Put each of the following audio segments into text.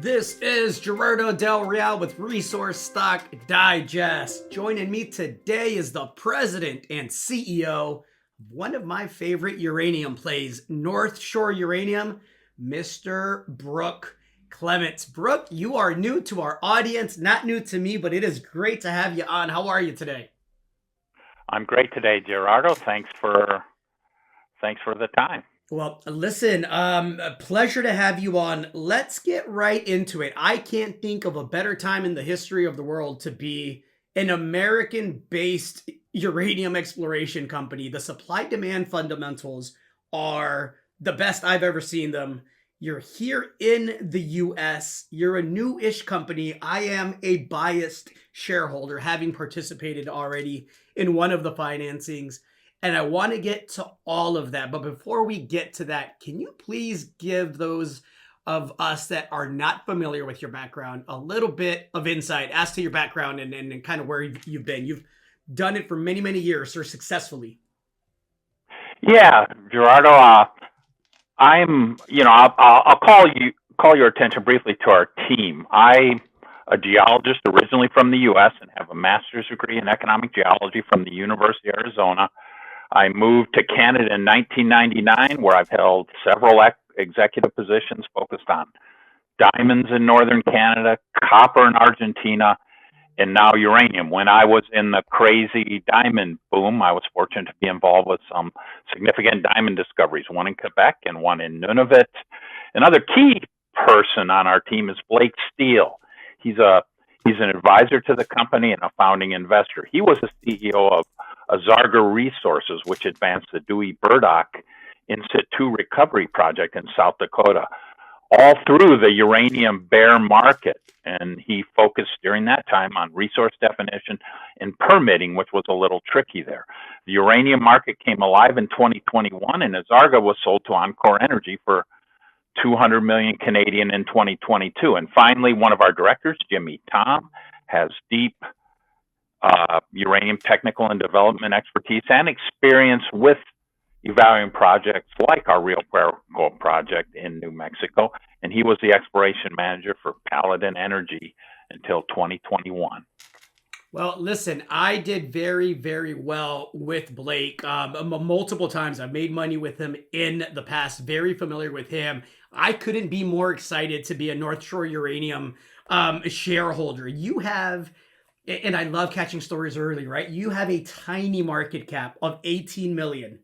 This is Gerardo Del Real with Resource Stock Digest. Joining me today is the president and CEO of one of my favorite uranium plays, North Shore Uranium, Mr. Brooke Clements. Brooke, you are new to our audience, not new to me, but it is great to have you on. How are you today? I'm great today, Gerardo. Thanks for the time. Well, listen, a pleasure to have you on. Let's get right into it. I can't think of a better time in the history of the world to be an American-based uranium exploration company. The supply-demand fundamentals are the best I've ever seen them. You're here in the US. You're a new-ish company. I am a biased shareholder, having participated already in one of the financings. And I want to get to all of that. But before we get to that, can you please give those of us that are not familiar with your background a little bit of insight as to your background and kind of where you've been? You've done it for many, many years, or successfully. Yeah, Gerardo. I'll call your attention briefly to our team. I'm a geologist originally from the U.S. and have a master's degree in economic geology from the University of Arizona. I moved to Canada in 1999, where I've held several executive positions focused on diamonds in northern Canada, copper in Argentina, and now uranium. When I was in the crazy diamond boom, I was fortunate to be involved with some significant diamond discoveries, one in Quebec and one in Nunavut. Another key person on our team is Blake Steele. He's an advisor to the company and a founding investor. He was the CEO of Azarga Resources, which advanced the Dewey Burdock in situ recovery project in South Dakota, all through the uranium bear market. And he focused during that time on resource definition and permitting, which was a little tricky there. The uranium market came alive in 2021, and Azarga was sold to Encore Energy for 200 million Canadian in 2022. And finally, one of our directors, Jimmy Tom, has deep uranium technical and development expertise and experience with evaluating projects like our Rio Puerco project in New Mexico. And he was the exploration manager for Paladin Energy until 2021. Well, listen, I did very, very well with Blake multiple times. I've made money with him in the past, very familiar with him. I couldn't be more excited to be a North Shore Uranium shareholder. You have, and I love catching stories early, right? You have a tiny market cap of 18 million.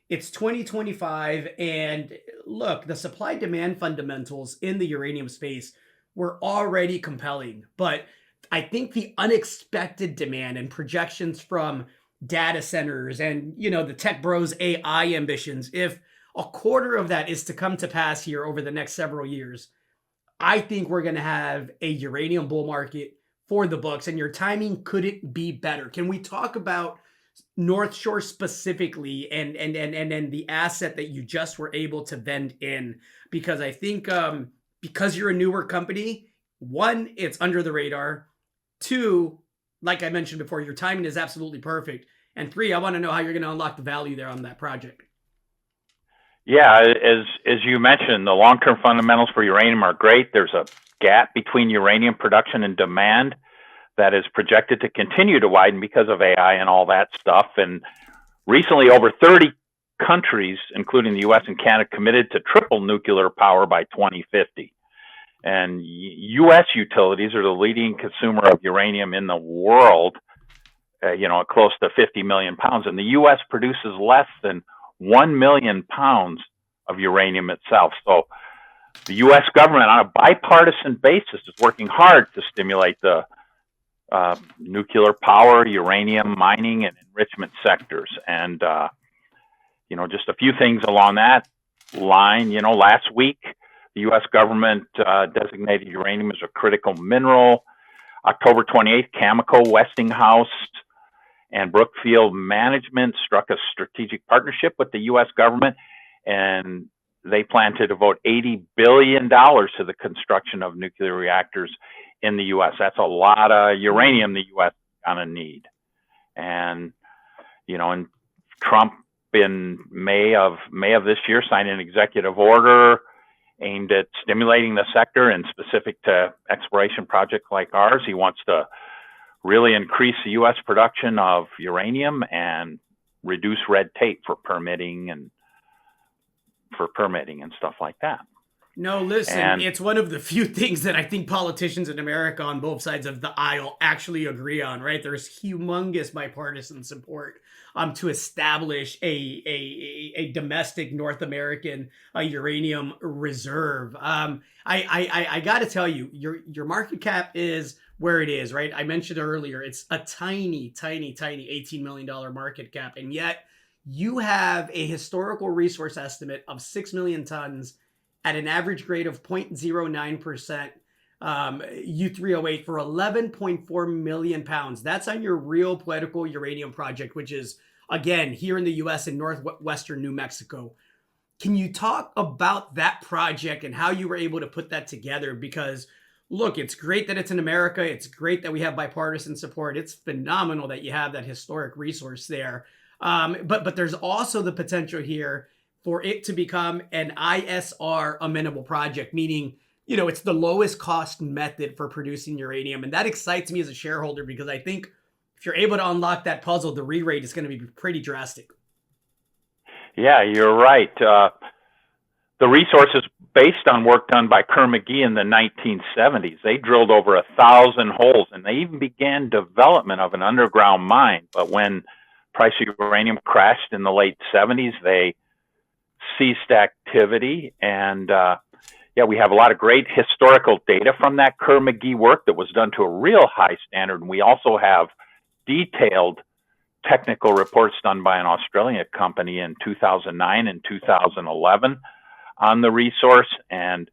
It's 2025, and look, the supply-demand fundamentals in the uranium space were already compelling, but I think the unexpected demand and projections from data centers and, the tech bros AI ambitions, if a quarter of that is to come to pass here over the next several years, I think we're going to have a uranium bull market for the books, and your timing couldn't be better. Can we talk about North Shore specifically and the asset that you just were able to vend in? Because I think because you're a newer company, one, it's under the radar. Two, like I mentioned before, your timing is absolutely perfect. And three, I want to know how you're going to unlock the value there on that project. Yeah, as you mentioned, the long-term fundamentals for uranium are great. There's a gap between uranium production and demand that is projected to continue to widen because of AI and all that stuff. And recently, over 30 countries, including the U.S. and Canada, committed to triple nuclear power by 2050. And U.S. utilities are the leading consumer of uranium in the world, close to 50 million pounds. And the U.S. produces less than 1 million pounds of uranium itself. So the U.S. government, on a bipartisan basis, is working hard to stimulate the nuclear power, uranium mining, and enrichment sectors. And, just a few things along that line. Last week, the U.S. government designated uranium as a critical mineral. October 28th, Cameco, Westinghouse, and Brookfield Management struck a strategic partnership with the U.S. government, and they plan to devote $80 billion to the construction of nuclear reactors in the U.S. That's a lot of uranium the U.S. is going to need. And, and Trump in May of this year signed an executive order aimed at stimulating the sector and specific to exploration projects like ours. He wants to really increase the U.S. production of uranium and reduce red tape for permitting and stuff like that. No, listen, it's one of the few things that I think politicians in America on both sides of the aisle actually agree on, right? There's humongous bipartisan support to establish a domestic North American uranium reserve. I got to tell you, your market cap is where it is, right? I mentioned earlier, it's a tiny $18 million market cap, and yet you have a historical resource estimate of 6 million tons at an average grade of 0.09% U3O8 for 11.4 million pounds. That's on your real Puerco uranium project, which is, again, here in the U.S. in northwestern New Mexico. Can you talk about that project and how you were able to put that together? Because, look, it's great that it's in America. It's great that we have bipartisan support. It's phenomenal that you have that historic resource there. But there's also the potential here for it to become an ISR amenable project, meaning, it's the lowest cost method for producing uranium. And that excites me as a shareholder because I think if you're able to unlock that puzzle, the re-rate is going to be pretty drastic. Yeah, you're right. The resource is based on work done by Kerr McGee in the 1970s. They drilled over 1,000 holes, and they even began development of an underground mine. But when price of uranium crashed in the late 70s, they ceased activity. And we have a lot of great historical data from that Kerr McGee work that was done to a real high standard. And we also have detailed technical reports done by an Australian company in 2009 and 2011 on the resource. And,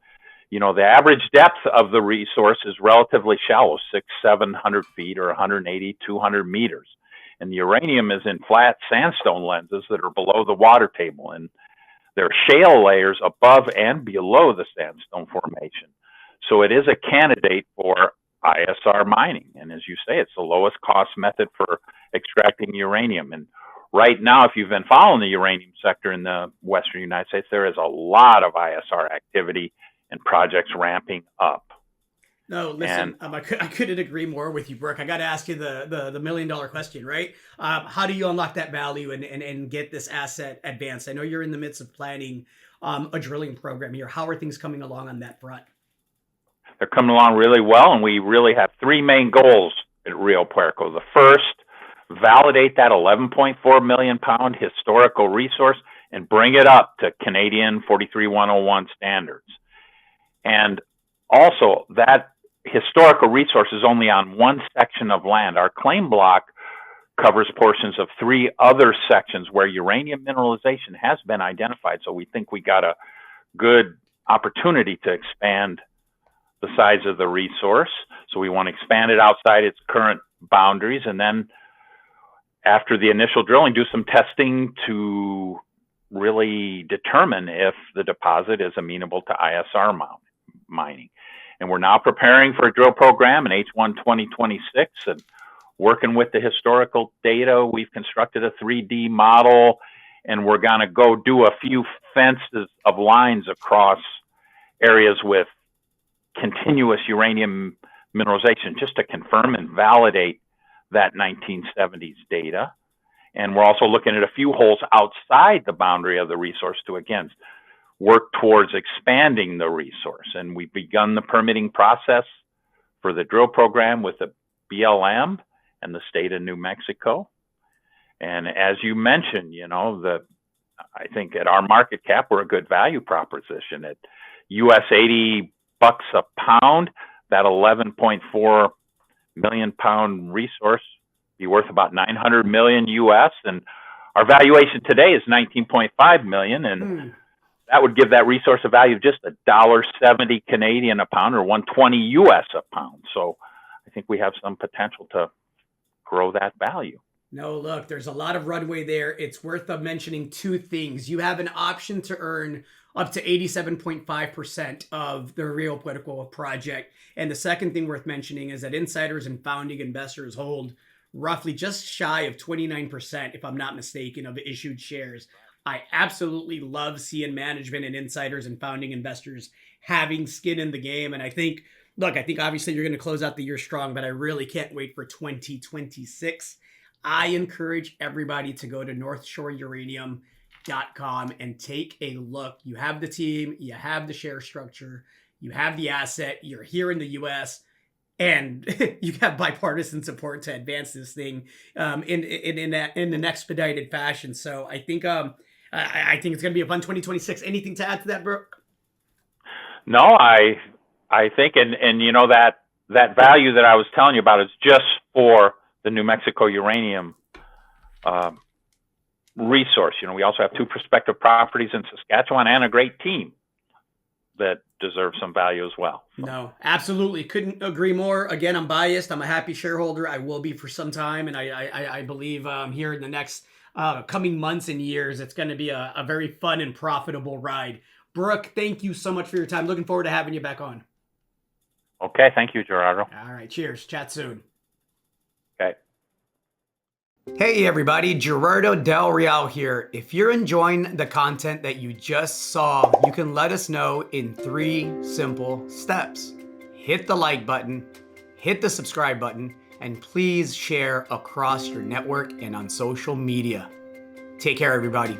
the average depth of the resource is relatively shallow, 600-700 feet or 180-200 meters. And the uranium is in flat sandstone lenses that are below the water table. And there are shale layers above and below the sandstone formation. So it is a candidate for ISR mining. And as you say, it's the lowest cost method for extracting uranium. And right now, if you've been following the uranium sector in the Western United States, there is a lot of ISR activity and projects ramping up. No, listen, I couldn't agree more with you, Brooke. I got to ask you the $1 million question, right? How do you unlock that value and get this asset advanced? I know you're in the midst of planning a drilling program here. How are things coming along on that front? They're coming along really well, and we really have three main goals at Rio Puerco. The first, validate that 11.4 million pound historical resource and bring it up to Canadian 43101 standards. And also, that historical resource is only on one section of land. Our claim block covers portions of three other sections where uranium mineralization has been identified. So we think we got a good opportunity to expand the size of the resource. So we want to expand it outside its current boundaries. And then after the initial drilling, do some testing to really determine if the deposit is amenable to ISR mining. And we're now preparing for a drill program in H1 2026 and working with the historical data. We've constructed a 3D model, and we're going to go do a few fences of lines across areas with continuous uranium mineralization just to confirm and validate that 1970s data. And we're also looking at a few holes outside the boundary of the resource to, again, work towards expanding the resource. And we've begun the permitting process for the drill program with the BLM and the state of New Mexico. And as you mentioned, I think at our market cap, we're a good value proposition. At US $80 a pound, that 11.4 million pound resource be worth about 900 million US. And our valuation today is 19.5 million. And that would give that resource a value of just $1.70 Canadian a pound or 120 US a pound. So I think we have some potential to grow that value. No, look, there's a lot of runway there. It's worth mentioning two things. You have an option to earn up to 87.5% of the Rio Puerco project. And the second thing worth mentioning is that insiders and founding investors hold roughly just shy of 29%, if I'm not mistaken, of issued shares. I absolutely love seeing management and insiders and founding investors having skin in the game. And I think, look, I think obviously you're going to close out the year strong, but I really can't wait for 2026. I encourage everybody to go to northshoreuranium.com and take a look. You have the team, you have the share structure, you have the asset, you're here in the US, and you have bipartisan support to advance this thing in an expedited fashion. So I think I think it's going to be a fun 2026. Anything to add to that, Brooke? No, I think, and you know that value that I was telling you about is just for the New Mexico uranium resource. You know, we also have 2 prospective properties in Saskatchewan and a great team that deserve some value as well. No, absolutely. Couldn't agree more. Again, I'm biased. I'm a happy shareholder. I will be for some time. And I believe here in the next coming months and years, it's going to be a very fun and profitable ride. Brooke, thank you so much for your time. Looking forward to having you back on. Okay. Thank you, Gerardo. All right. Cheers. Chat soon. Okay. Hey everybody, Gerardo Del Real here. If you're enjoying the content that you just saw, you can let us know in 3 simple steps. Hit the like button, hit the subscribe button, and please share across your network and on social media. Take care, everybody.